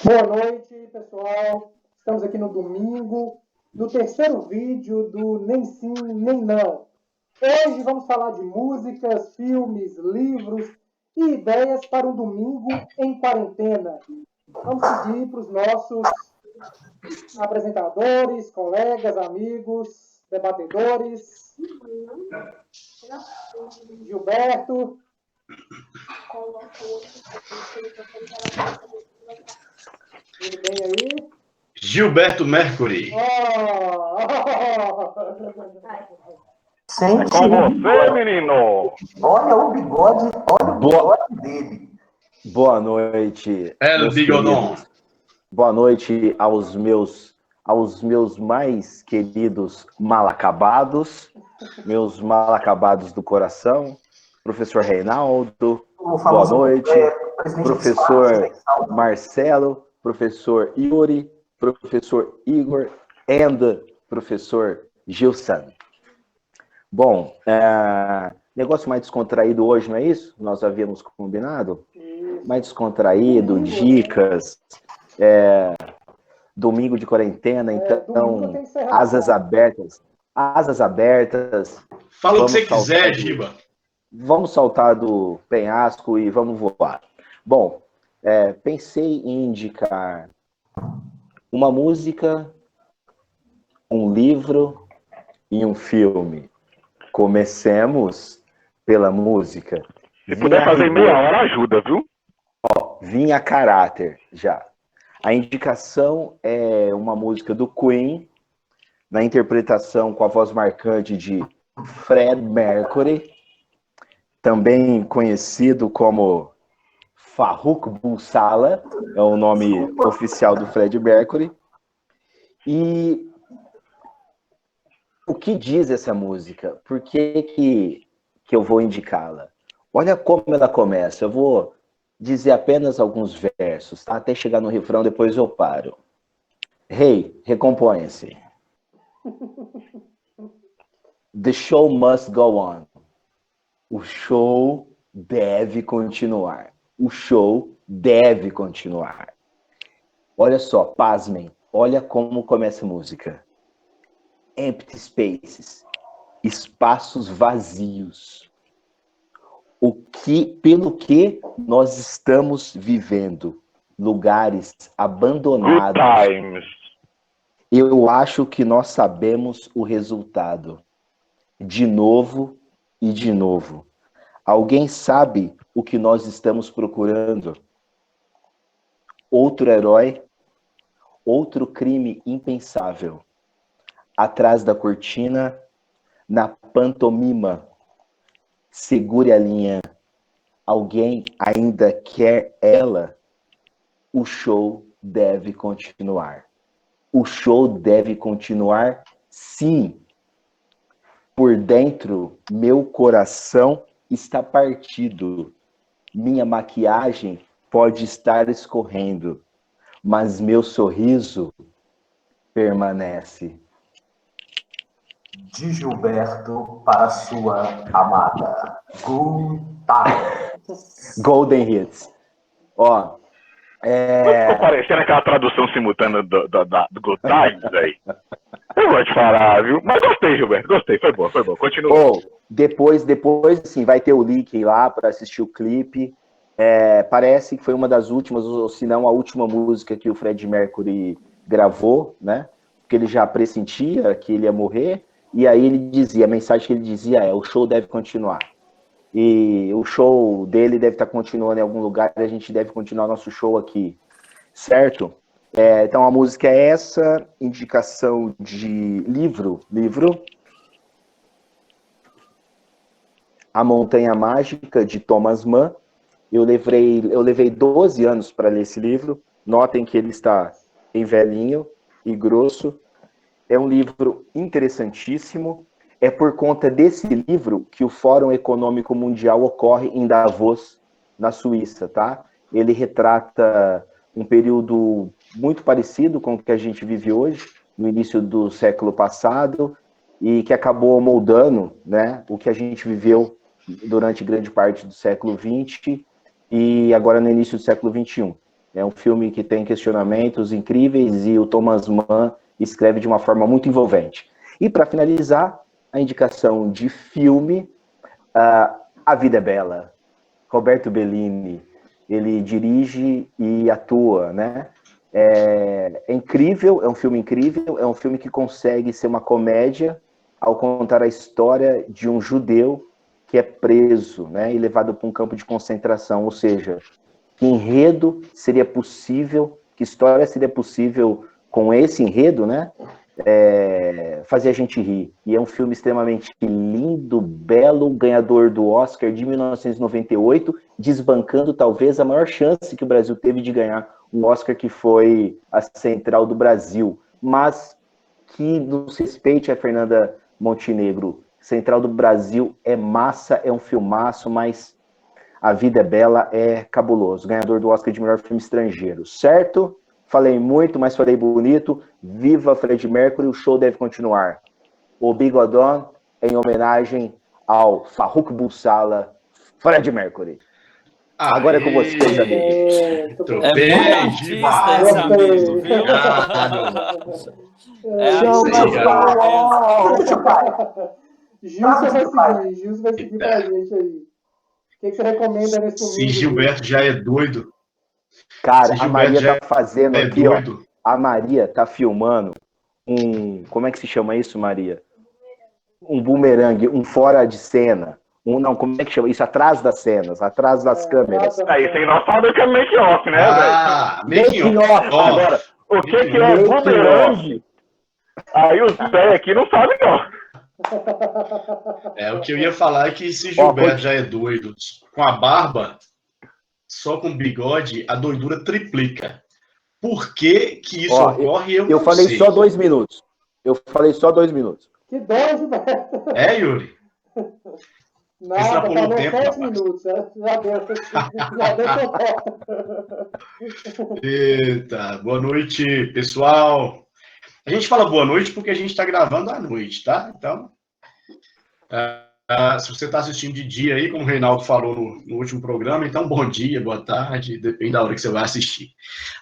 Boa noite, pessoal. Estamos aqui no domingo, no terceiro vídeo do Nem Sim, Nem Não. Hoje vamos falar de músicas, filmes, livros e ideias para um domingo em quarentena. Vamos pedir para os nossos apresentadores, colegas, amigos, debatedores. Gilberto. Tudo bem aí? Gilberto Mercury. Sente Com o você, bigode. menino! Olha o bigode dele. Boa noite, El meus Bigodon. queridos. Boa noite aos meus mais queridos mal-acabados, meus mal-acabados do coração, professor Reinaldo, O boa famoso noite, presidente professor Sexal. Marcelo, professor Yuri, professor Igor e professor Gilson. Bom, negócio mais descontraído hoje, não é isso? Nós havíamos combinado? Mais descontraído, dicas, domingo de quarentena, Domingo tem então, encerração. asas abertas. Fala o que você Vamos quiser, saltar Giba. Vamos saltar do penhasco e vamos voar. Bom, pensei em indicar uma música, um livro e um filme. Comecemos pela música. Se puder fazer em meia hora, ajuda, viu? Vinha caráter já. A indicação é uma música do Queen, na interpretação com a voz marcante de Fred Mercury, também conhecido como Farrokh Bulsara, é o nome oficial do Fred Mercury. E o que diz essa música? Por que eu vou indicá-la? Olha como ela começa. Eu vou dizer apenas alguns versos, tá? Até chegar no refrão, depois eu paro. Hey, recomponha-se. The show must go on. O show deve continuar. O show deve continuar. Olha só, pasmem. Olha como começa a música. Empty spaces. Espaços vazios. Pelo que nós estamos vivendo? Lugares Good abandonados. times. Eu acho que nós sabemos o resultado. De novo e de novo. Alguém sabe o que nós estamos procurando? Outro herói? Outro crime impensável. Atrás da cortina, na pantomima. Segure a linha. Alguém ainda quer ela? O show deve continuar. O show deve continuar, sim. Por dentro, meu coração está partido. Minha maquiagem pode estar escorrendo, mas meu sorriso permanece. De Gilberto para sua amada. Good times. Golden Hits. Ó, Não ficou parecendo aquela tradução simultânea do Good Times aí? Eu vou te falar, viu? Mas gostei, Gilberto. Gostei. Foi bom. Continua. Depois, assim, vai ter o link lá para assistir o clipe. Parece que foi uma das últimas, ou se não a última música que o Fred Mercury gravou, né? Porque ele já pressentia que ele ia morrer. E aí ele dizia, a mensagem que ele dizia é: o show deve continuar. E o show dele deve estar continuando em algum lugar, e a gente deve continuar nosso show aqui, certo? Então a música é essa, indicação de livro, A Montanha Mágica, de Thomas Mann. Eu levei 12 anos para ler esse livro, notem que ele está em velhinho e grosso. É um livro interessantíssimo. É por conta desse livro que o Fórum Econômico Mundial ocorre em Davos, na Suíça, tá? Ele retrata um período muito parecido com o que a gente vive hoje, no início do século passado, e que acabou moldando, né, o que a gente viveu durante grande parte do século XX e agora no início do século XXI. É um filme que tem questionamentos incríveis e o Thomas Mann escreve de uma forma muito envolvente. E para finalizar, a indicação de filme, A Vida é Bela. Roberto Bellini, ele dirige e atua, né? É incrível, é um filme incrível, é um filme que consegue ser uma comédia ao contar a história de um judeu que é preso, né, e levado para um campo de concentração, ou seja, que enredo seria possível, que história seria possível com esse enredo, né, fazer a gente rir. E é um filme extremamente lindo, belo, ganhador do Oscar de 1998, desbancando talvez a maior chance que o Brasil teve de ganhar um Oscar, que foi a Central do Brasil. Mas que nos respeite a Fernanda Montenegro, Central do Brasil é massa, é um filmaço, mas A Vida é Bela é cabuloso, ganhador do Oscar de melhor filme estrangeiro, certo? Falei muito, mas falei bonito. Viva Fred Mercury, o show deve continuar. O Bigodon, em homenagem ao Farrokh Bulsara, Fred Mercury. Agora é com vocês, amigos. Muito É bem, muito artista esse amigo, viu? Gilson vai seguir pra gente aí. O que você recomenda nesse domingo? Se Gilberto já é doido. Cara, a Maria tá fazendo aqui, doido. ó. A Maria tá filmando como é que se chama isso, Maria? Um bumerangue, um fora de cena. Não, como é que chama? Isso atrás das cenas, atrás das câmeras. Aí sem nós fala que é make-off, né, velho? Making off. Agora, o que é bumerangue? Aí os velhos aqui não sabem, não. O que eu ia falar é que se Gilberto já é doido com a barba, só com bigode, a doidura triplica. Por que que isso ocorre? Eu não falei sei. só 2 minutos. Eu falei só 2 minutos. Que dó, Gilberto. Yuri? Nada, Extrapolou falou o tempo, 7 minutos. Já deu seu Eita, boa noite, pessoal. A gente fala boa noite porque a gente está gravando à noite, tá? Então, se você está assistindo de dia aí, como o Reinaldo falou no último programa, então bom dia, boa tarde, depende da hora que você vai assistir.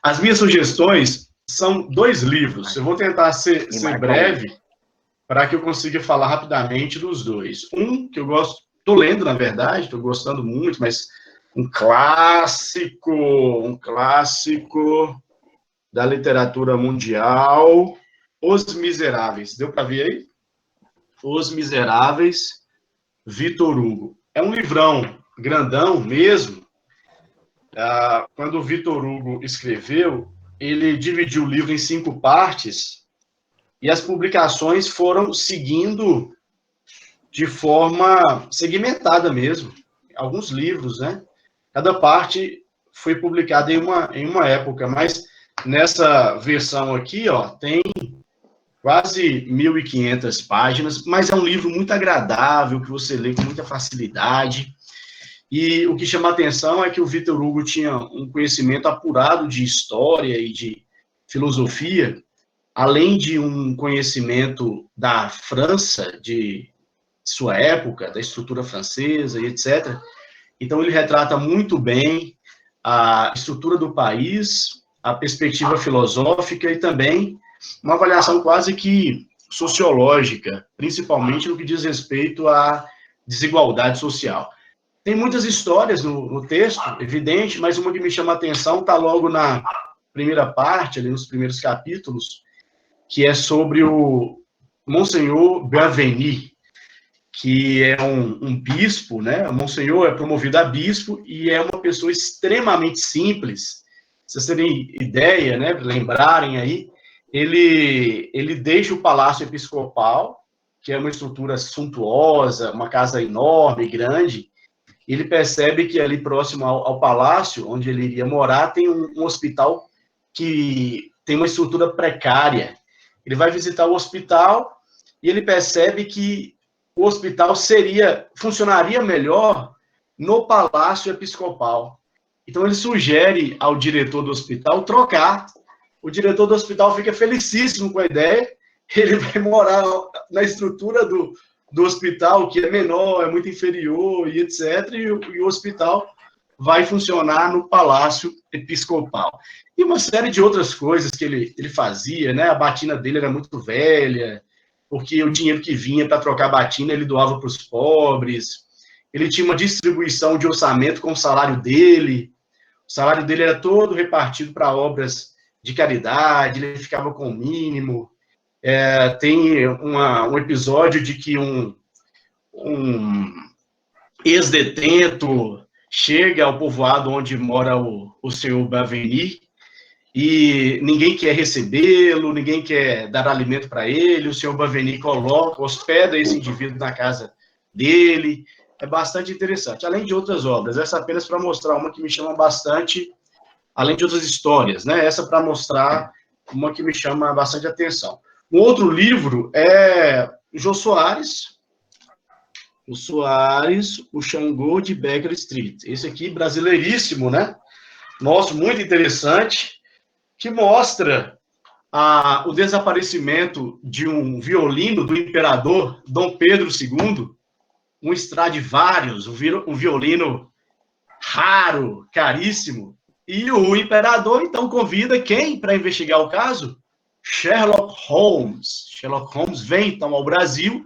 As minhas sugestões são 2 livros. Eu vou tentar ser breve para que eu consiga falar rapidamente dos 2. Um que eu gosto, estou lendo, na verdade, estou gostando muito, mas um clássico da literatura mundial, Os Miseráveis. Deu para ver aí? Os Miseráveis, Victor Hugo. É um livrão grandão mesmo. Quando o Victor Hugo escreveu, ele dividiu o livro em 5 partes e as publicações foram seguindo de forma segmentada mesmo. Alguns livros, né? Cada parte foi publicada em uma época, mas nessa versão aqui, tem quase 1.500 páginas, mas é um livro muito agradável, que você lê com muita facilidade. E o que chama a atenção é que o Victor Hugo tinha um conhecimento apurado de história e de filosofia, além de um conhecimento da França, de sua época, da estrutura francesa e etc. Então, ele retrata muito bem a estrutura do país, a perspectiva filosófica e também uma avaliação quase que sociológica, principalmente no que diz respeito à desigualdade social. Tem muitas histórias no texto, evidente, mas uma que me chama a atenção está logo na primeira parte, ali nos primeiros capítulos, que é sobre o Monsenhor Bienvenu, que é um bispo, né? O Monsenhor é promovido a bispo e é uma pessoa extremamente simples. Se vocês terem ideia, né, lembrarem aí, ele deixa o palácio episcopal, que é uma estrutura suntuosa, uma casa enorme, grande. Ele percebe que ali próximo ao palácio, onde ele iria morar, tem um hospital que tem uma estrutura precária. Ele vai visitar o hospital e ele percebe que o hospital funcionaria melhor no palácio episcopal. Então ele sugere ao diretor do hospital trocar. O diretor do hospital fica felicíssimo com a ideia, ele vai morar na estrutura do hospital, que é menor, é muito inferior, e etc., e o hospital vai funcionar no Palácio Episcopal. E uma série de outras coisas que ele fazia, né? A batina dele era muito velha, porque o dinheiro que vinha para trocar a batina ele doava para os pobres. Ele tinha uma distribuição de orçamento com o salário dele. O salário dele era todo repartido para obras de caridade, ele ficava com o mínimo. Tem um episódio de que um ex-detento chega ao povoado onde mora o senhor Baveni e ninguém quer recebê-lo, ninguém quer dar alimento para ele, o senhor Baveni hospeda esse indivíduo na casa dele. É bastante interessante, além de outras obras. Essa apenas para mostrar uma que me chama bastante, além de outras histórias, né? Essa para mostrar uma que me chama bastante atenção. Um outro livro é Jô Soares, o Xangô de Baker Street. Esse aqui, brasileiríssimo, né? Nossa, muito interessante, que mostra o desaparecimento de um violino do imperador Dom Pedro II, um Stradivarius, um violino raro, caríssimo, e o imperador, então, convida quem para investigar o caso? Sherlock Holmes. Sherlock Holmes vem, então, ao Brasil.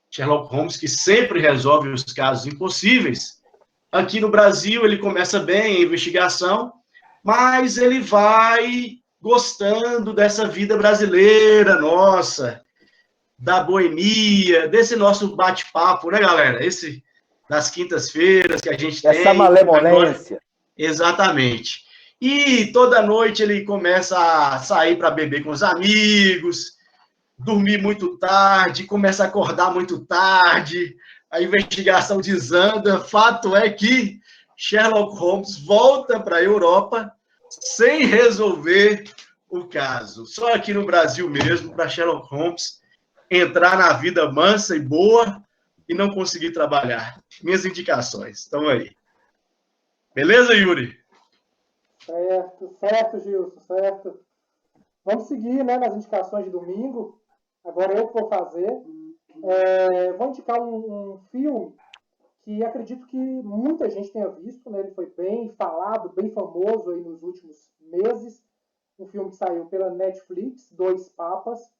Sherlock Holmes, que sempre resolve os casos impossíveis. Aqui no Brasil, ele começa bem a investigação, mas ele vai gostando dessa vida brasileira, nossa, da boemia, desse nosso bate-papo, né, galera? Esse das quintas-feiras que a gente tem. Essa malemolência. Agora, exatamente. E toda noite ele começa a sair para beber com os amigos, dormir muito tarde, começa a acordar muito tarde, a investigação desanda. Fato é que Sherlock Holmes volta para a Europa sem resolver o caso. Só aqui no Brasil mesmo, para Sherlock Holmes entrar na vida mansa e boa e não conseguir trabalhar. Minhas indicações estão aí. Beleza, Yuri? Certo, Gilson, certo. Vamos seguir, né, nas indicações de domingo. Agora eu que vou fazer. Vou indicar um filme que acredito que muita gente tenha visto, né? Ele foi bem falado, bem famoso aí nos últimos meses. Um filme que saiu pela Netflix, Dois Papas,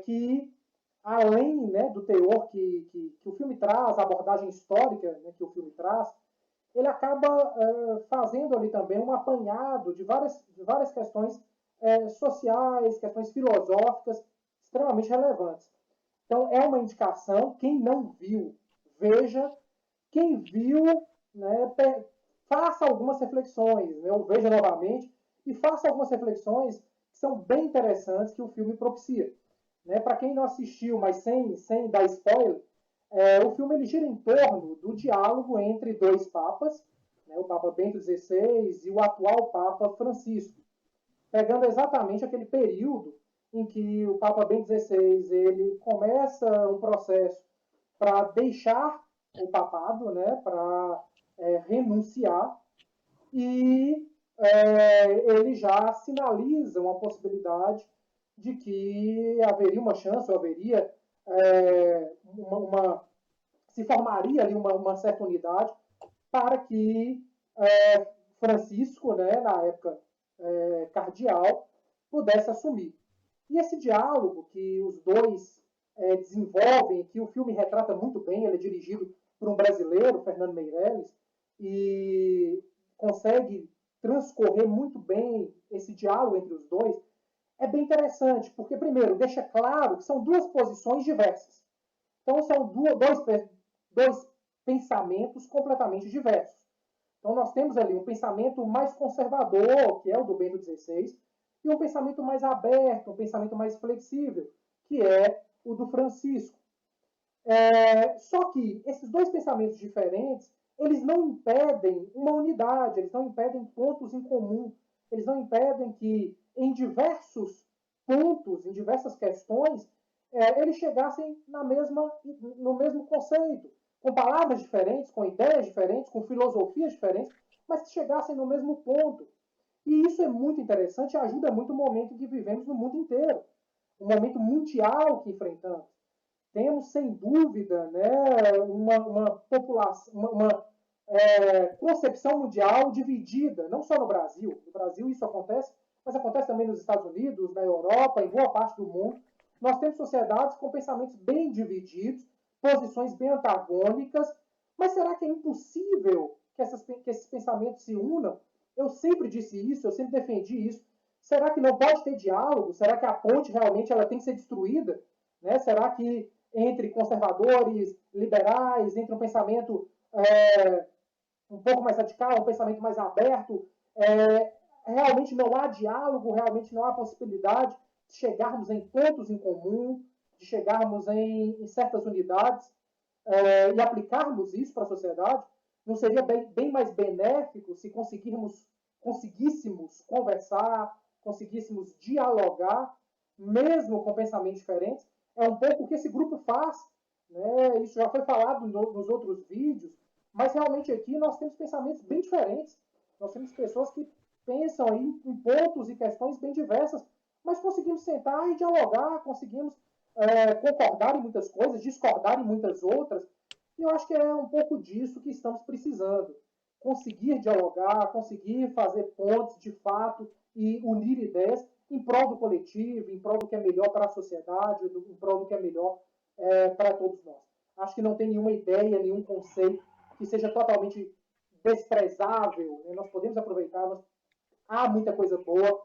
que além, né, do teor que o filme traz, a abordagem histórica, né, que o filme traz, ele acaba fazendo ali também um apanhado de várias questões sociais, questões filosóficas extremamente relevantes. Então, é uma indicação. Quem não viu, veja. Quem viu, né, faça algumas reflexões, né, ou veja novamente, e faça algumas reflexões que são bem interessantes que o filme propicia. Né? Para quem não assistiu, mas sem dar spoiler, o filme ele gira em torno do diálogo entre dois papas, né, o Papa Bento XVI e o atual Papa Francisco, pegando exatamente aquele período em que o Papa Bento XVI ele começa um processo para deixar o papado, né, para renunciar, e ele já sinaliza uma possibilidade de que haveria uma chance, ou haveria se formaria ali uma certa unidade para que Francisco, né, na época cardeal, pudesse assumir. E esse diálogo que os dois desenvolvem, que o filme retrata muito bem, ele é dirigido por um brasileiro, Fernando Meirelles, e consegue transcorrer muito bem esse diálogo entre os dois, é bem interessante, porque, primeiro, deixa claro que são duas posições diversas. Então, são dois pensamentos completamente diversos. Então, nós temos ali um pensamento mais conservador, que é o do Bento XVI, e um pensamento mais aberto, um pensamento mais flexível, que é o do Francisco. Só que esses dois pensamentos diferentes, eles não impedem uma unidade, eles não impedem pontos em comum, eles não impedem que, em diversos pontos, em diversas questões, eles chegassem no mesmo conceito, com palavras diferentes, com ideias diferentes, com filosofias diferentes, mas que chegassem no mesmo ponto. E isso é muito interessante e ajuda muito o momento em que vivemos no mundo inteiro, o momento mundial que enfrentamos. Temos, sem dúvida, né, uma população, concepção mundial dividida, não só no Brasil. No Brasil isso acontece, mas acontece também nos Estados Unidos, na Europa, em boa parte do mundo. Nós temos sociedades com pensamentos bem divididos, posições bem antagônicas, mas será que é impossível que esses pensamentos se unam? Eu sempre disse isso, eu sempre defendi isso. Será que não pode ter diálogo? Será que a ponte realmente ela tem que ser destruída? Né? Será que entre conservadores, liberais, entre um pensamento um pouco mais radical, um pensamento mais aberto, realmente não há diálogo, realmente não há possibilidade de chegarmos em pontos em comum, de chegarmos em certas unidades e aplicarmos isso para a sociedade? Não seria bem mais benéfico se conseguíssemos conversar, conseguíssemos dialogar, mesmo com pensamentos diferentes? É um pouco o que esse grupo faz, né? Isso já foi falado nos outros vídeos, mas realmente aqui nós temos pensamentos bem diferentes. Nós temos pessoas que pensam aí em pontos e questões bem diversas, mas conseguimos sentar e dialogar, conseguimos concordar em muitas coisas, discordar em muitas outras. E eu acho que é um pouco disso que estamos precisando. Conseguir dialogar, conseguir fazer pontes de fato e unir ideias em prol do coletivo, em prol do que é melhor para a sociedade, em prol do que é melhor para todos nós. Acho que não tem nenhuma ideia, nenhum conceito que seja totalmente desprezável. Né? Nós podemos aproveitar, há muita coisa boa,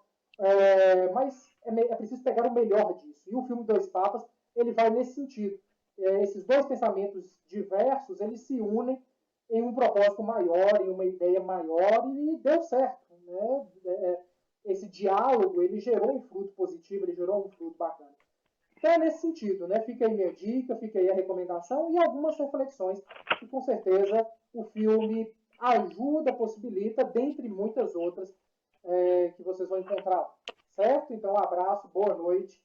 mas é preciso pegar o melhor disso. E o filme Dois Papas, ele vai nesse sentido. Esses dois pensamentos diversos, eles se unem em um propósito maior, em uma ideia maior, e deu certo. Né? Esse diálogo, ele gerou um fruto positivo, ele gerou um fruto bacana. Então é nesse sentido, né? Fica aí minha dica, fica aí a recomendação e algumas reflexões que com certeza o filme ajuda, possibilita, dentre muitas outras que vocês vão encontrar. Certo? Então um abraço, boa noite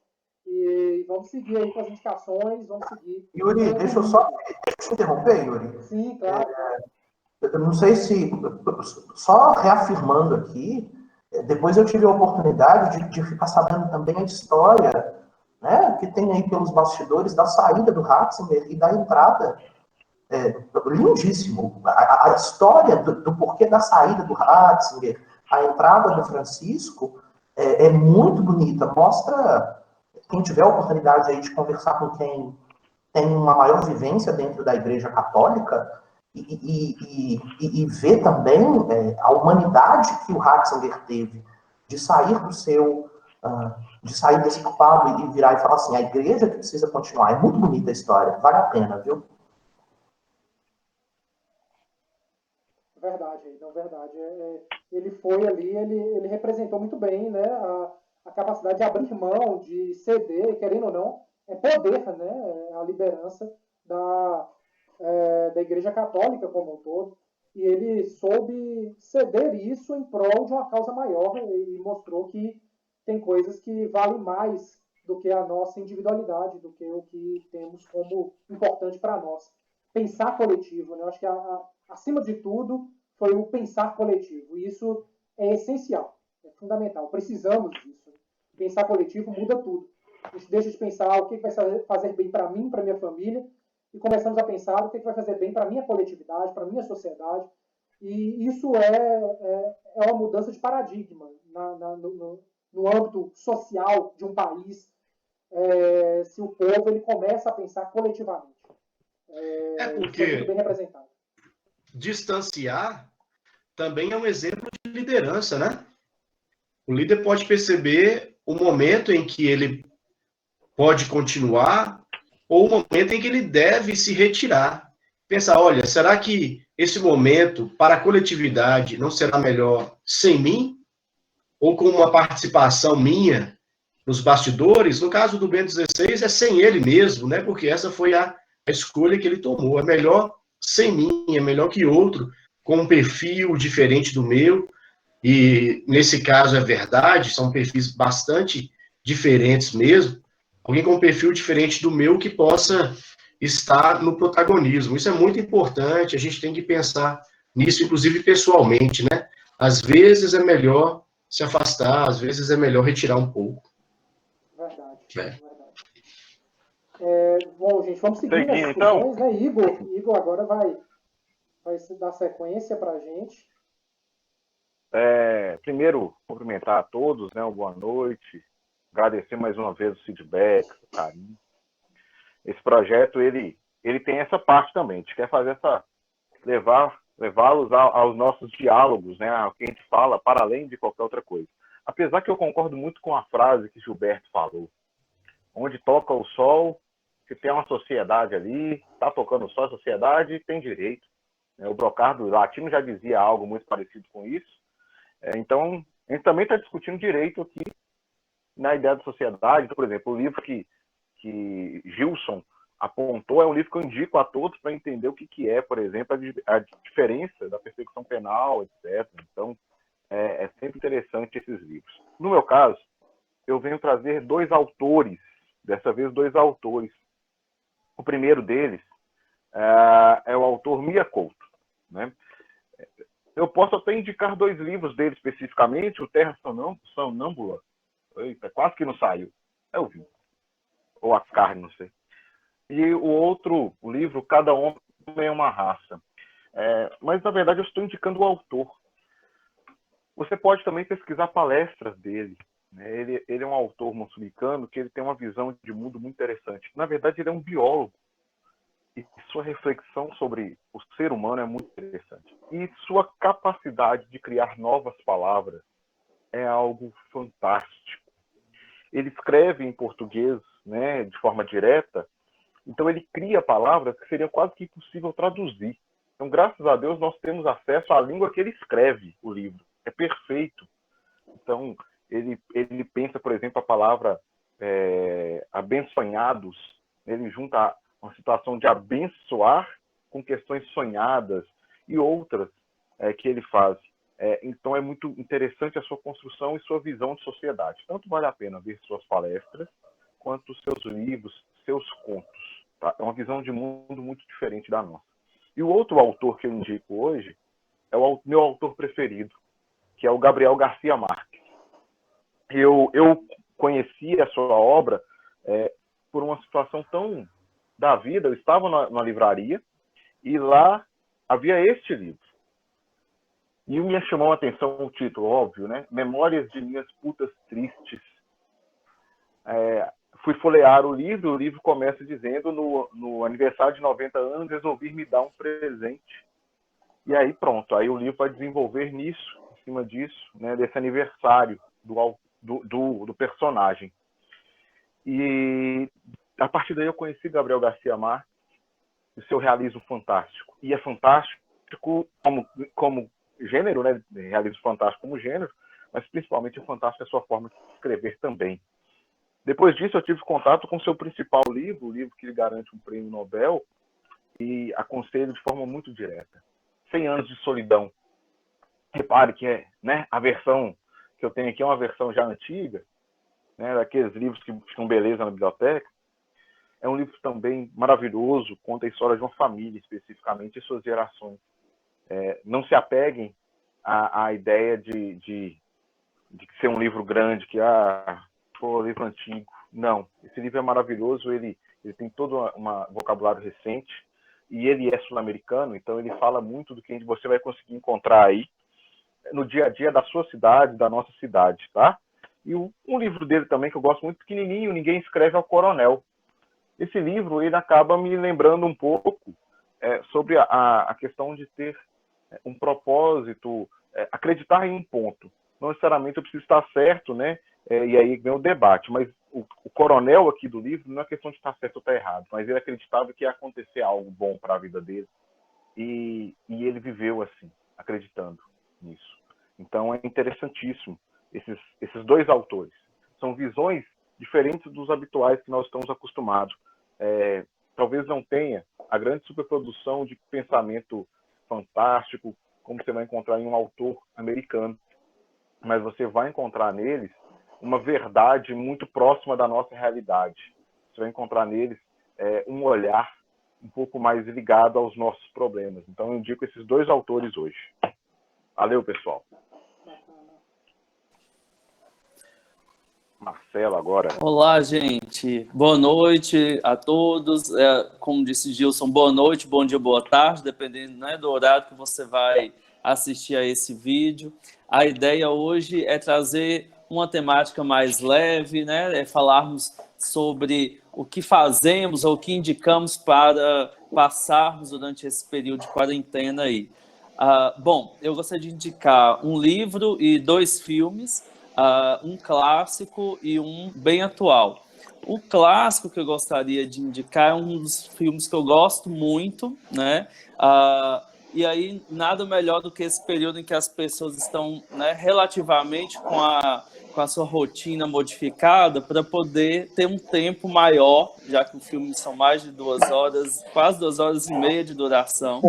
e vamos seguir aí com as indicações, vamos seguir. Yuri, deixa eu só te interromper, Yuri. Sim, claro. Eu não sei se, só reafirmando aqui, depois eu tive a oportunidade de ficar sabendo também a história, né, que tem aí pelos bastidores da saída do Ratzinger e da entrada. Lindíssimo. A história do porquê da saída do Ratzinger, a entrada do Francisco, é muito bonita. Mostra, quem tiver a oportunidade aí de conversar com quem tem uma maior vivência dentro da Igreja Católica, e ver também a humanidade que o Ratzinger teve de sair de sair desse quadro e virar e falar assim, a igreja que precisa continuar. É muito bonita a história, vale a pena, viu? Verdade, não, verdade. Ele foi ali, ele representou muito bem, né, a capacidade de abrir mão, de ceder, querendo ou não, é poder, né, a liderança da Igreja Católica como um todo, e ele soube ceder isso em prol de uma causa maior e mostrou que tem coisas que valem mais do que a nossa individualidade, do que o que temos como importante para nós. Pensar coletivo, né? Eu acho que acima de tudo foi o pensar coletivo, e isso é essencial, é fundamental, precisamos disso. Pensar coletivo muda tudo. A gente deixa de pensar o que vai fazer bem para mim, para minha família, e começamos a pensar o que vai fazer bem para a minha coletividade, para a minha sociedade. E isso é uma mudança de paradigma no âmbito social de um país, se o povo ele começa a pensar coletivamente. Porque muito bem representado. Distanciar também é um exemplo de liderança, né? O líder pode perceber o momento em que ele pode continuar ou o momento em que ele deve se retirar. Pensar, olha, será que esse momento para a coletividade não será melhor sem mim? Ou com uma participação minha nos bastidores? No caso do Bento XVI, é sem ele mesmo, né? Porque essa foi a escolha que ele tomou. É melhor sem mim, é melhor que outro, com um perfil diferente do meu. E nesse caso é verdade, são perfis bastante diferentes mesmo. Alguém com um perfil diferente do meu que possa estar no protagonismo. Isso é muito importante, a gente tem que pensar nisso, inclusive pessoalmente, né? Às vezes é melhor se afastar, às vezes é melhor retirar um pouco. Verdade, É. verdade. Bom, gente, vamos seguir as discussões, então. Né? Igor agora vai vai dar sequência para a gente. Primeiro, cumprimentar a todos, né? Uma boa noite. Agradecer mais uma vez o feedback, o carinho. Esse projeto, ele tem essa parte também. A gente quer fazer levá-los aos nossos diálogos, né? Ao que a gente fala, para além de qualquer outra coisa. Apesar que eu concordo muito com a frase que Gilberto falou. Onde toca o sol, se tem uma sociedade ali, está tocando o sol, a sociedade tem direito. O Brocardo latino já dizia algo muito parecido com isso. Então, a gente também está discutindo direito aqui na ideia da sociedade. Então, por exemplo, o livro que Gilson apontou é um livro que eu indico a todos para entender o que é, por exemplo, a diferença da persecução penal, etc. Então, é sempre interessante esses livros. No meu caso, eu venho trazer dois autores, dessa vez dois autores. O primeiro deles é o autor Mia Couto, né? Eu posso até indicar dois livros dele especificamente, o Terra Sonâmbula. Eita, quase que não saiu. É o vinho. Ou a carne, não sei. E o livro Cada Homem é uma Raça. Mas, na verdade, eu estou indicando o autor. Você pode também pesquisar palestras dele. Né? Ele é um autor moçambicano que ele tem uma visão de mundo muito interessante. Na verdade, ele é um biólogo. E sua reflexão sobre o ser humano é muito interessante. E sua capacidade de criar novas palavras é algo fantástico. Ele escreve em português, né, de forma direta, então ele cria palavras que seriam quase que impossível traduzir. Então, graças a Deus, nós temos acesso à língua que ele escreve o livro. É perfeito. Então, ele pensa, por exemplo, a palavra abençonhados. Ele junta uma situação de abençoar com questões sonhadas e outras que ele faz. Então, é muito interessante a sua construção e sua visão de sociedade. Tanto vale a pena ver suas palestras, quanto seus livros, seus contos. Tá? É uma visão de mundo muito diferente da nossa. E o outro autor que eu indico hoje é o meu autor preferido, que é o Gabriel Garcia Marques. Eu conheci a sua obra por uma situação tão da vida. Eu estava na livraria e lá havia este livro. E me chamou a atenção o título, óbvio, né? Memórias de Minhas Putas Tristes. Fui folhear o livro começa dizendo: no aniversário de 90 anos, resolvi me dar um presente. E aí pronto, aí o livro vai desenvolver nisso, em cima disso, né, desse aniversário do personagem. E a partir daí eu conheci Gabriel Garcia Marques e o seu realismo fantástico. E é fantástico como gênero, né, realismo fantástico como gênero, mas principalmente é fantástico a sua forma de escrever também. Depois disso, eu tive contato com o seu principal livro, o livro que lhe garante um prêmio Nobel, e aconselho de forma muito direta. 100 Anos de Solidão. Repare que né, a versão que eu tenho aqui é uma versão já antiga, né, daqueles livros que ficam beleza na biblioteca. É um livro também maravilhoso, conta a história de uma família, especificamente, e suas gerações. Não se apeguem à ideia de ser um livro grande, que foi um livro antigo. Não, esse livro é maravilhoso, ele tem todo um vocabulário recente, e ele é sul-americano, então ele fala muito do que você vai conseguir encontrar aí no dia a dia da sua cidade, da nossa cidade, tá? E um livro dele também que eu gosto muito, pequenininho, Ninguém Escreve ao Coronel. Esse livro, ele acaba me lembrando um pouco sobre a questão de ter um propósito, acreditar em um ponto. Não necessariamente eu preciso estar certo, né? E aí vem o debate, mas o coronel aqui do livro não é questão de estar certo ou estar errado, mas ele acreditava que ia acontecer algo bom para a vida dele, e ele viveu assim, acreditando nisso. Então é interessantíssimo esses dois autores. São visões diferentes dos habituais que nós estamos acostumados. Talvez não tenha a grande superprodução de pensamento fantástico como você vai encontrar em um autor americano, mas você vai encontrar neles uma verdade muito próxima da nossa realidade. Você vai encontrar neles um olhar um pouco mais ligado aos nossos problemas. Então, eu indico esses dois autores hoje. Valeu, pessoal. Marcelo agora. Olá, gente. Boa noite a todos. Como disse Gilson, boa noite, bom dia, boa tarde, dependendo, né, do horário que você vai assistir a esse vídeo. A ideia hoje é trazer uma temática mais leve, né? É falarmos sobre o que fazemos ou o que indicamos para passarmos durante esse período de quarentena aí. Bom, eu gostaria de indicar um livro e 2 filmes, um clássico e um bem atual. O clássico que eu gostaria de indicar é um dos filmes que eu gosto muito, né? E aí, nada melhor do que esse período em que as pessoas estão, né, relativamente com a sua rotina modificada para poder ter um tempo maior, já que o filme são mais de 2 horas, quase 2 horas e meia de duração.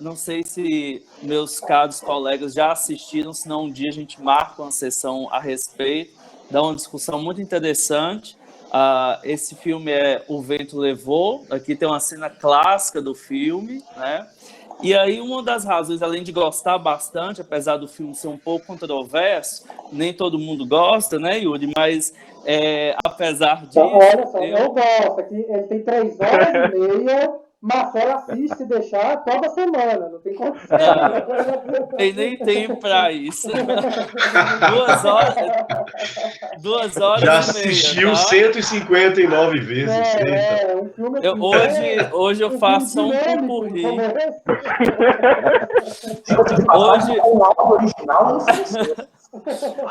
Não sei se meus caros colegas já assistiram, senão um dia a gente marca uma sessão a respeito, dá uma discussão muito interessante. Esse filme é O Vento Levou, aqui tem uma cena clássica do filme, né? E aí, uma das razões, além de gostar bastante, apesar do filme ser um pouco controverso, nem todo mundo gosta, né, Yuri? Mas, apesar disso... Olha só, eu gosto. Aqui, ele tem 3 horas e meia, Marcelo assiste se deixar toda semana, não tem condição. Tem nem tempo para isso. 2 horas Já e assistiu meia, tá? 159 vezes. Um filme assim, hoje eu faço um pupurri. Hoje... O áudio original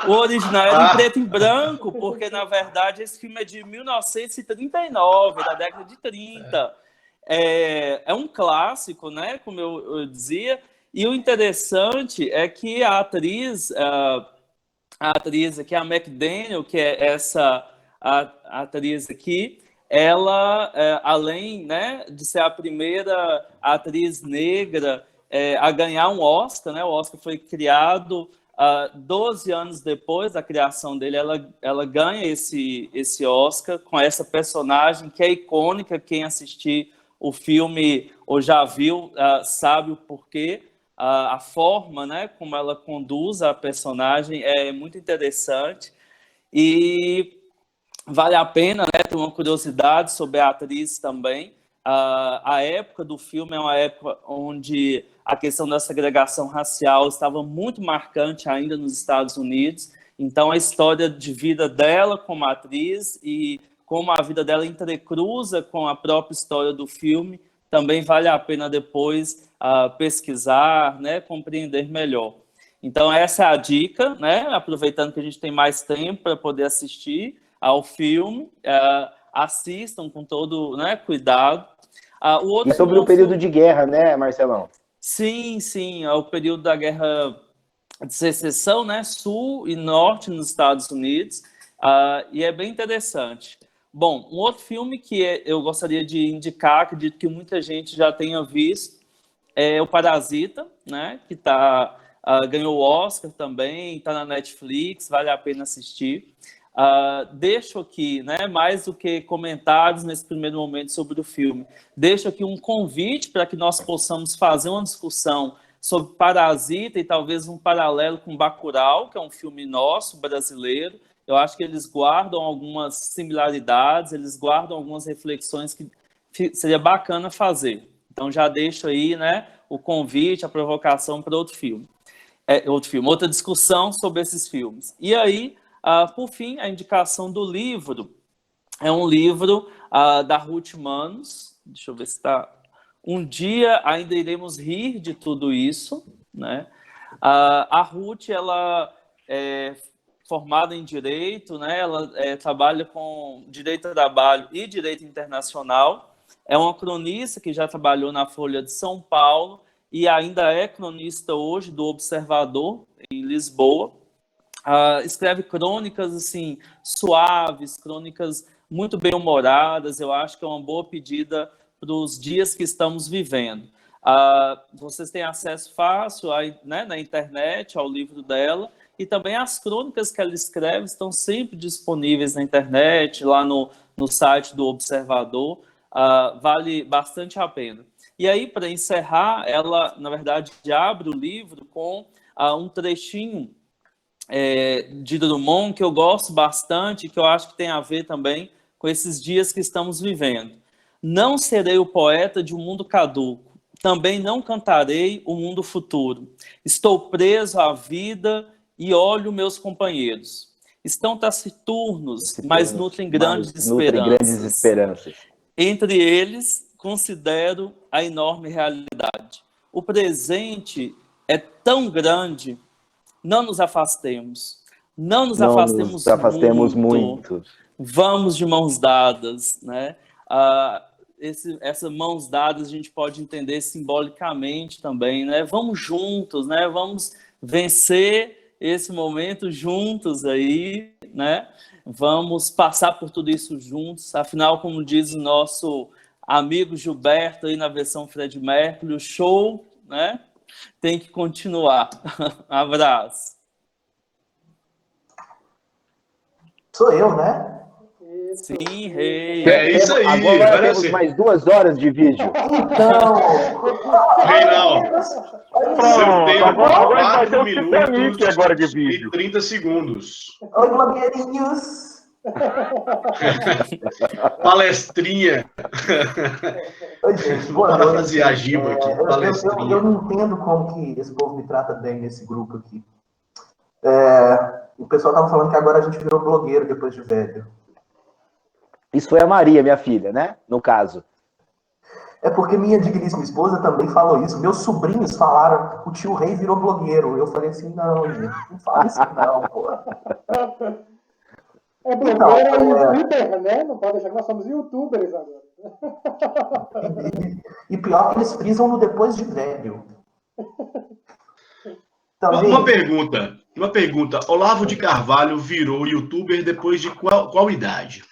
o original é em preto e branco, porque, na verdade, esse filme é de 1939, da década de 30. É um clássico, né? Como eu dizia. E o interessante é que a atriz aqui, a McDaniel, que é essa a atriz aqui, ela, além, né, de ser a primeira atriz negra a ganhar um Oscar, né? O Oscar foi criado 12 anos depois da criação dele, ela ganha esse Oscar com essa personagem que é icônica. Quem assistir o filme ou já viu sabe o porquê. A forma, né, como ela conduz a personagem é muito interessante e vale a pena, né, ter uma curiosidade sobre a atriz também. A época do filme é uma época onde a questão da segregação racial estava muito marcante ainda nos Estados Unidos. Então, a história de vida dela como atriz e como a vida dela entrecruza com a própria história do filme também vale a pena depois pesquisar, né, compreender melhor. Então, essa é a dica, né, aproveitando que a gente tem mais tempo para poder assistir ao filme, assistam com todo, né, cuidado. O outro e sobre o período de guerra, né, Marcelão? Sim, é o período da guerra de secessão, né, sul e norte nos Estados Unidos, e é bem interessante. Bom, um outro filme que eu gostaria de indicar, acredito que muita gente já tenha visto, é o Parasita, né, que ganhou o Oscar também, está na Netflix, vale a pena assistir. Deixo aqui, né, mais do que comentários nesse primeiro momento sobre o filme, deixo aqui um convite para que nós possamos fazer uma discussão sobre Parasita e talvez um paralelo com Bacurau, que é um filme nosso, brasileiro. Eu acho que eles guardam algumas similaridades, eles guardam algumas reflexões que seria bacana fazer. Então já deixo aí, né, o convite, a provocação para outro filme, outra discussão sobre esses filmes. E aí, por fim, a indicação do livro é um livro da Ruth Manos. Deixa eu ver se está. Um dia ainda iremos rir de tudo isso, né? A Ruth, ela é formada em Direito, né? Ela trabalha com Direito do Trabalho e Direito Internacional. É uma cronista que já trabalhou na Folha de São Paulo e ainda é cronista hoje do Observador, em Lisboa. Escreve crônicas assim, suaves, crônicas muito bem-humoradas. Eu acho que é uma boa pedida para os dias que estamos vivendo. Vocês têm acesso fácil né, na internet ao livro dela, e também as crônicas que ela escreve estão sempre disponíveis na internet, lá no site do Observador. Vale bastante a pena. E aí, para encerrar, ela, na verdade, abre o livro com um trechinho de Drummond, que eu gosto bastante, que eu acho que tem a ver também com esses dias que estamos vivendo. Não serei o poeta de um mundo caduco, também não cantarei o mundo futuro. Estou preso à vida e olho meus companheiros. Estão taciturnos, mas nutrem grandes esperanças. Entre eles, considero a enorme realidade. O presente é tão grande, não nos afastemos. Não nos afastemos muito. Vamos de mãos dadas, né? Essas mãos dadas a gente pode entender simbolicamente também, né? Vamos juntos, né? Vamos vencer esse momento juntos aí, né? Vamos passar por tudo isso juntos. Afinal, como diz o nosso amigo Gilberto aí na versão Fred Mercury, o show, né? Tem que continuar. Abraço. Sou eu, né? Sim, rei. É isso aí. Agora temos mais 2 horas de vídeo. Então... Reinaldo, seu tempo Agora vai ter 4 o Titanic minutos agora de vídeo. e 30 segundos. Oi, blogueirinhos. Palestrinha. Oi, gente, boa noite. Parafrasear Giba aqui. Palestrinha. Eu não entendo como que esse povo me trata bem nesse grupo aqui. O pessoal tava falando que agora a gente virou blogueiro depois de velho. Isso foi a Maria, minha filha, né? No caso. É porque minha digníssima esposa também falou isso. Meus sobrinhos falaram, o tio Rei virou blogueiro. Eu falei assim, não, gente, não fala isso não, pô. É blogueiro e youtuber, né? Não pode deixar que nós somos youtubers agora. E pior que eles frisam no depois de velho. Também... Uma pergunta. Olavo de Carvalho virou youtuber depois de qual idade?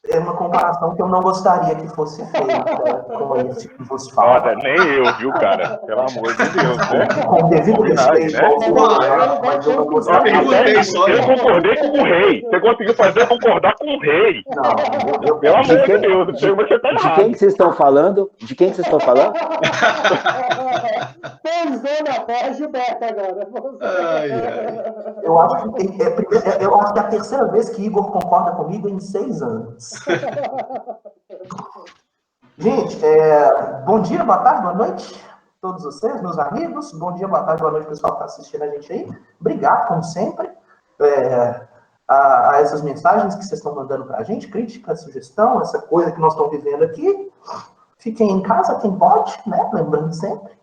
É uma comparação que eu não gostaria que fosse feita com esse que vos fala. Olha, nem eu, viu, cara? Pelo amor de Deus, né? Com devido respeito, mas eu não gostaria. Eu concordei com o rei. Você conseguiu fazer concordar com o rei. Não, pelo amor de Deus, você tá errado. De quem que vocês estão falando? De quem que vocês estão falando? Pousou na terra, Gilberto agora. Eu acho que é a terceira vez que Igor concorda comigo em 6 anos. Gente, bom dia, boa tarde, boa noite a todos vocês, meus amigos. Bom dia, boa tarde, boa noite, pessoal que está assistindo a gente aí. Obrigado, como sempre, a essas mensagens que vocês estão mandando para a gente, crítica, sugestão, essa coisa que nós estamos vivendo aqui. Fiquem em casa, quem pode, né? Lembrando sempre.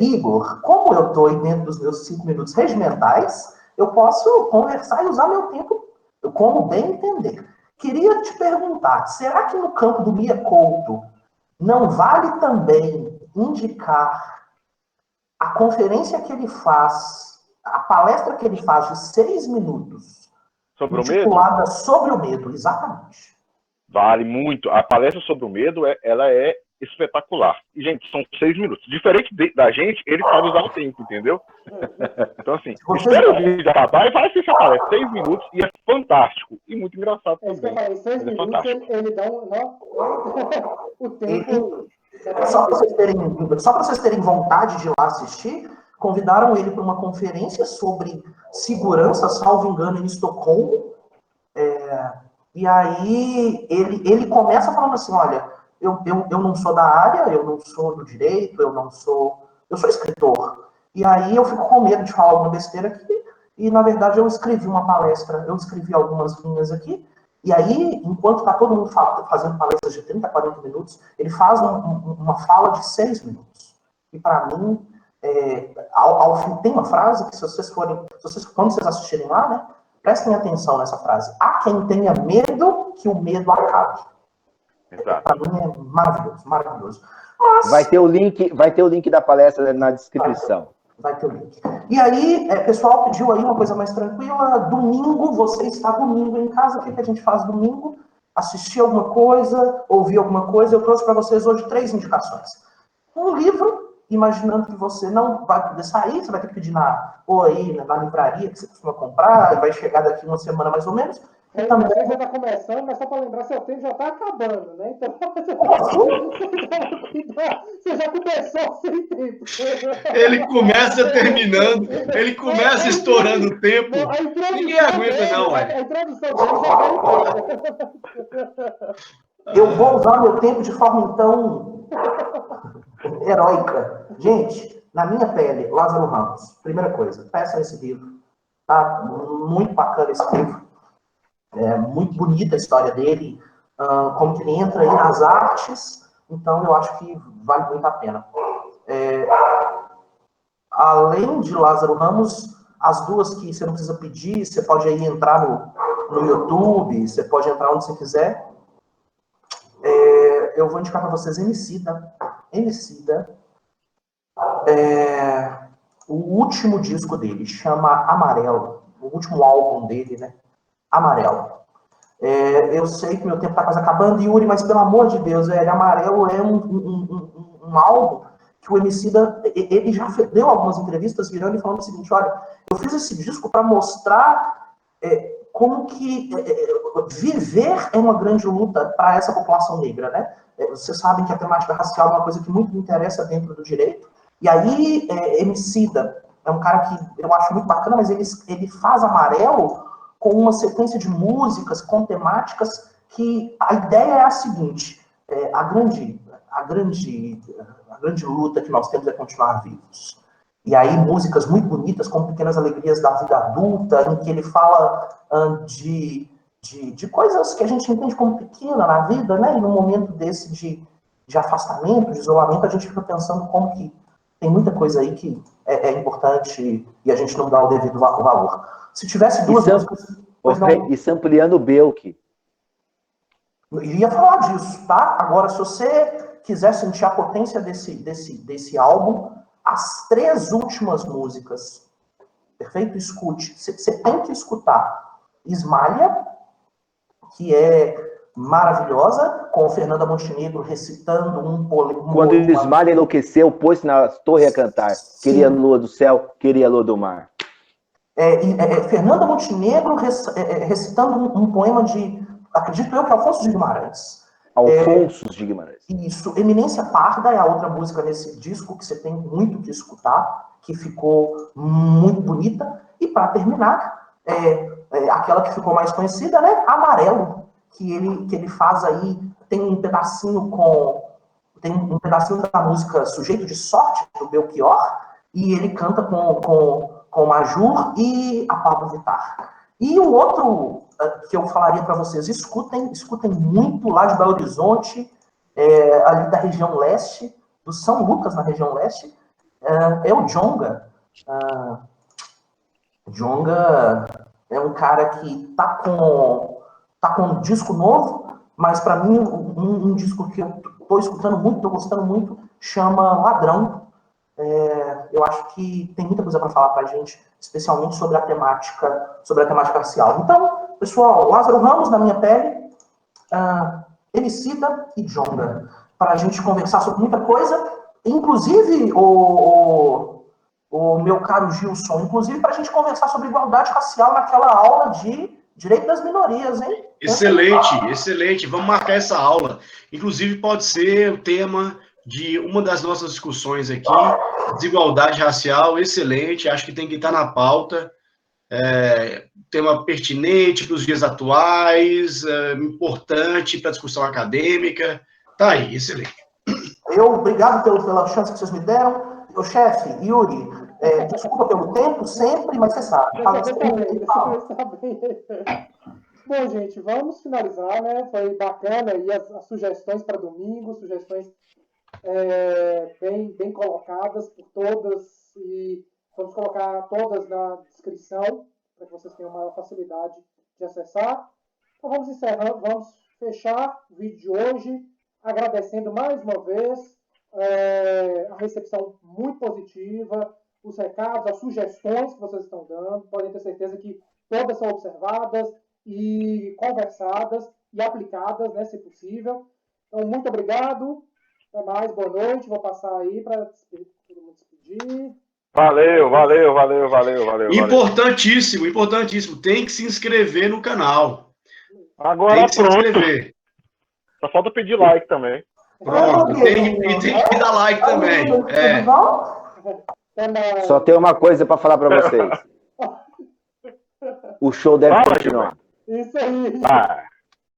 Igor, como eu estou dentro dos meus 5 minutos regimentais, eu posso conversar e usar meu tempo como bem entender. Queria te perguntar, será que no campo do Mia Couto não vale também indicar a conferência que ele faz, a palestra que ele faz de 6 minutos, sobre o medo? Intitulada Sobre o Medo, exatamente. Vale muito. A palestra sobre o medo, ela é espetacular. E, gente, são 6 minutos. Diferente da gente, ele sabe usar o tempo, entendeu? Então, assim, espera o vídeo acabar e vai assistir a palestra. 6 minutos e é fantástico. E muito engraçado também. Em 6 minutos ele dá o tempo... Só para vocês terem vontade de ir lá assistir, convidaram ele para uma conferência sobre segurança, salvo engano, em Estocolmo. E aí ele começa falando assim, olha, eu não sou da área, eu não sou do direito, eu sou escritor. E aí eu fico com medo de falar alguma besteira aqui, e na verdade eu escrevi uma palestra, eu escrevi algumas linhas aqui, e aí, enquanto está todo mundo fazendo palestras de 30, 40 minutos, ele faz uma fala de 6 minutos. E para mim, ao fim, tem uma frase que quando vocês assistirem lá, né, prestem atenção nessa frase. Há quem tenha medo que o medo acabe. Para mim é maravilhoso, maravilhoso. Mas... Vai ter o link da palestra na descrição. Vai ter o link. E aí, pessoal pediu aí uma coisa mais tranquila. Domingo, você está domingo em casa. O que a gente faz domingo? Assistir alguma coisa, ouvir alguma coisa. Eu trouxe para vocês hoje 3 indicações. Um livro, imaginando que você não vai poder sair, você vai ter que pedir na livraria que você costuma comprar, e vai chegar daqui uma semana mais ou menos. Você já está começando, mas só para lembrar, seu tempo já está acabando, né? Então, você já começou sem tempo. Ele começa terminando, ele começa estourando o tempo. Ninguém aguenta, não, A é. introdução dele já vai Eu vou usar meu tempo de forma, então, heróica. Gente, na minha pele, Lázaro Ramos. Primeira coisa, peçam esse livro. Tá? Muito bacana esse livro. É muito bonita a história dele, como que ele entra aí nas artes, então eu acho que vale muito a pena. Além de Lázaro Ramos, as duas que você não precisa pedir, você pode aí entrar no YouTube, você pode entrar onde você quiser. Eu vou indicar para vocês Emicida. O último disco dele chama Amarelo, o último álbum dele, né? Amarelo. Eu sei que meu tempo está quase acabando, Yuri, mas pelo amor de Deus, velho, Amarelo é um álbum que o Emicida, ele já deu algumas entrevistas virando e falando o seguinte, olha, eu fiz esse disco para mostrar como que viver é uma grande luta para essa população negra, né? Você sabe que a temática racial é uma coisa que muito me interessa dentro do direito, e aí Emicida é um cara que eu acho muito bacana, mas ele faz Amarelo com uma sequência de músicas, com temáticas, que a ideia é a seguinte, a grande luta que nós temos é continuar vivos. E aí músicas muito bonitas, como Pequenas Alegrias da Vida Adulta, em que ele fala de coisas que a gente entende como pequena na vida, né? E no momento desse de afastamento, de isolamento, a gente fica pensando como que tem muita coisa aí que é importante e a gente não dá o devido valor. Se tivesse duas músicas... E sampleando Belk. Eu iria falar disso, tá? Agora, se você quiser sentir a potência desse álbum, as 3 últimas músicas, perfeito? Escute. Você tem que escutar Ismalha, que é maravilhosa, com Fernanda Montenegro recitando um poema. Quando Ismalha enlouqueceu, pôs na torre a cantar. Sim. Queria lua do céu, queria lua do mar. Fernanda Montenegro recitando um poema de, acredito eu, que é Alfonso de Guimarães. Alfonso de Guimarães. Isso. Eminência Parda é a outra música nesse disco que você tem muito que escutar, que ficou muito bonita. E para terminar, aquela que ficou mais conhecida, né? Amarelo, que ele faz aí, tem um pedacinho da música Sujeito de Sorte, do Belchior, e ele canta com o Majur e a Pablo Vittar. E o outro que eu falaria para vocês, escutem muito lá de Belo Horizonte, ali da região leste, do São Lucas, na região leste, é o Djonga. Djonga é um cara que tá com um disco novo, mas para mim um disco que eu tô escutando muito, tô gostando muito, chama Ladrão. Eu acho que tem muita coisa para falar para a gente, especialmente sobre a temática racial. Então, pessoal, Lázaro Ramos, na minha pele, Emicida e Djonga, para a gente conversar sobre muita coisa, inclusive, o meu caro Gilson, inclusive para a gente conversar sobre igualdade racial naquela aula de direito das minorias, hein? Excelente. Vamos marcar essa aula. Inclusive, pode ser o tema de uma das nossas discussões aqui, desigualdade racial, excelente, acho que tem que estar na pauta, tema pertinente para os dias atuais, importante para a discussão acadêmica, tá aí, excelente. Obrigado pela chance que vocês me deram. O chefe, Yuri, desculpa pelo tempo, sempre, mas você sabe. Bom, gente, vamos finalizar, né? Foi bacana aí as sugestões para domingo, sugestões bem colocadas por todas, e vamos colocar todas na descrição para que vocês tenham maior facilidade de acessar. Então vamos encerrando, vamos fechar o vídeo de hoje, agradecendo mais uma vez a recepção muito positiva, os recados, as sugestões que vocês estão dando. Podem ter certeza que todas são observadas e conversadas e aplicadas, né, se possível. Então, muito obrigado. Até mais, boa noite. Vou passar aí para todo mundo despedir. Valeu. Importantíssimo. Tem que se inscrever no canal. Agora Tem que se pronto. inscrever. Só falta pedir like também. Pronto. Tem que dar like também. É. Só tem uma coisa para falar para vocês. O show deve Fala, continuar. Isso aí. Ah,